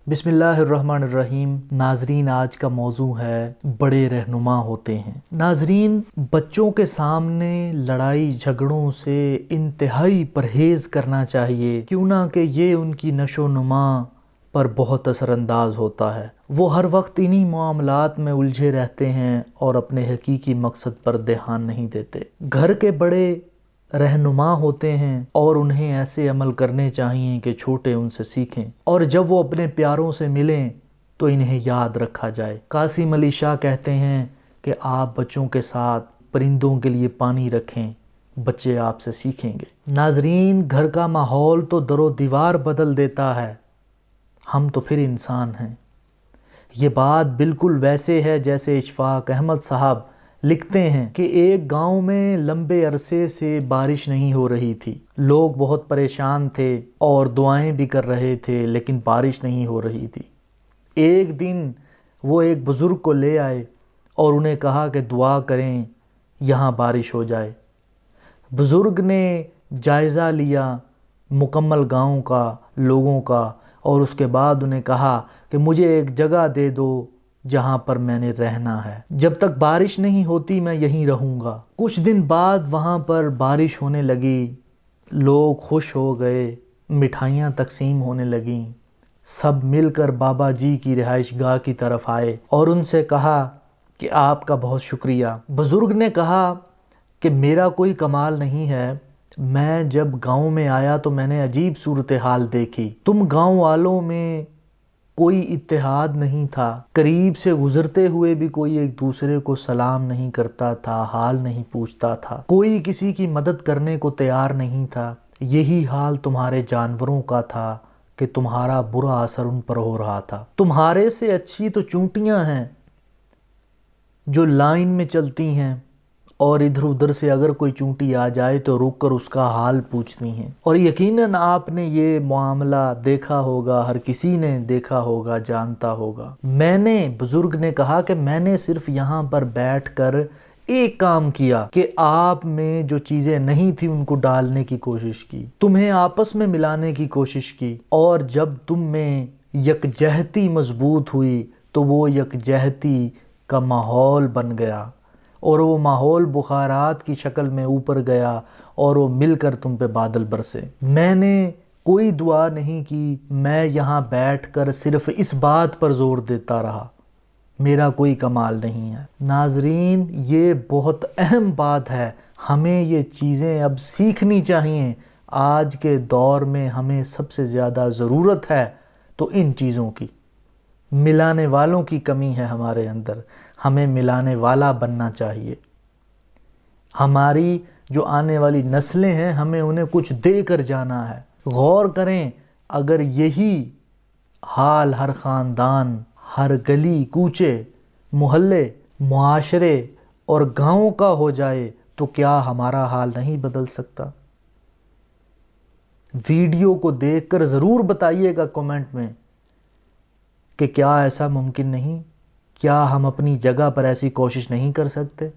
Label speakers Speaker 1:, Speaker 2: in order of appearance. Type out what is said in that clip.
Speaker 1: بسم اللہ الرحمن الرحیم۔ ناظرین، آج کا موضوع ہے بڑے رہنما ہوتے ہیں۔ ناظرین، بچوں کے سامنے لڑائی جھگڑوں سے انتہائی پرہیز کرنا چاہیے، کیوں نہ کہ یہ ان کی نشو و نما پر بہت اثر انداز ہوتا ہے۔ وہ ہر وقت انہی معاملات میں الجھے رہتے ہیں اور اپنے حقیقی مقصد پر دھیان نہیں دیتے۔ گھر کے بڑے رہنما ہوتے ہیں اور انہیں ایسے عمل کرنے چاہیے کہ چھوٹے ان سے سیکھیں، اور جب وہ اپنے پیاروں سے ملیں تو انہیں یاد رکھا جائے۔ قاسم علی شاہ کہتے ہیں کہ آپ بچوں کے ساتھ پرندوں کے لیے پانی رکھیں، بچے آپ سے سیکھیں گے۔ ناظرین، گھر کا ماحول تو در و دیوار بدل دیتا ہے، ہم تو پھر انسان ہیں۔ یہ بات بالکل ویسے ہے جیسے اشفاق احمد صاحب لکھتے ہیں کہ ایک گاؤں میں لمبے عرصے سے بارش نہیں ہو رہی تھی، لوگ بہت پریشان تھے اور دعائیں بھی کر رہے تھے، لیکن بارش نہیں ہو رہی تھی۔ ایک دن وہ ایک بزرگ کو لے آئے اور انہیں کہا کہ دعا کریں یہاں بارش ہو جائے۔ بزرگ نے جائزہ لیا مکمل گاؤں کا، لوگوں کا، اور اس کے بعد انہیں کہا کہ مجھے ایک جگہ دے دو جہاں پر میں نے رہنا ہے، جب تک بارش نہیں ہوتی میں یہیں رہوں گا۔ کچھ دن بعد وہاں پر بارش ہونے لگی، لوگ خوش ہو گئے، مٹھائیاں تقسیم ہونے لگیں، سب مل کر بابا جی کی رہائش گاہ کی طرف آئے اور ان سے کہا کہ آپ کا بہت شکریہ۔ بزرگ نے کہا کہ میرا کوئی کمال نہیں ہے، میں جب گاؤں میں آیا تو میں نے عجیب صورتحال دیکھی، تم گاؤں والوں میں کوئی اتحاد نہیں تھا، قریب سے گزرتے ہوئے بھی کوئی ایک دوسرے کو سلام نہیں کرتا تھا، حال نہیں پوچھتا تھا، کوئی کسی کی مدد کرنے کو تیار نہیں تھا۔ یہی حال تمہارے جانوروں کا تھا کہ تمہارا برا اثر ان پر ہو رہا تھا۔ تمہارے سے اچھی تو چونٹیاں ہیں جو لائن میں چلتی ہیں، اور ادھر ادھر سے اگر کوئی چونٹی آ جائے تو رک کر اس کا حال پوچھتی ہیں۔ اور یقیناً آپ نے یہ معاملہ دیکھا ہوگا، ہر کسی نے دیکھا ہوگا، جانتا ہوگا۔ بزرگ نے کہا کہ میں نے صرف یہاں پر بیٹھ کر ایک کام کیا کہ آپ میں جو چیزیں نہیں تھی ان کو ڈالنے کی کوشش کی، تمہیں آپس میں ملانے کی کوشش کی، اور جب تم میں یکجہتی مضبوط ہوئی تو وہ یکجہتی کا ماحول بن گیا، اور وہ ماحول بخارات کی شکل میں اوپر گیا اور وہ مل کر تم پہ بادل برسے۔ میں نے کوئی دعا نہیں کی، میں یہاں بیٹھ کر صرف اس بات پر زور دیتا رہا، میرا کوئی کمال نہیں ہے۔ ناظرین، یہ بہت اہم بات ہے، ہمیں یہ چیزیں اب سیکھنی چاہیے۔ آج کے دور میں ہمیں سب سے زیادہ ضرورت ہے تو ان چیزوں کی۔ ملانے والوں کی کمی ہے ہمارے اندر، ہمیں ملانے والا بننا چاہیے۔ ہماری جو آنے والی نسلیں ہیں ہمیں انہیں کچھ دے کر جانا ہے۔ غور کریں، اگر یہی حال ہر خاندان، ہر گلی کوچے، محلے، معاشرے اور گاؤں کا ہو جائے تو کیا ہمارا حال نہیں بدل سکتا؟ ویڈیو کو دیکھ کر ضرور بتائیے گا کمنٹ میں کہ کیا ایسا ممکن نہیں؟ کیا ہم اپنی جگہ پر ایسی کوشش نہیں کر سکتے؟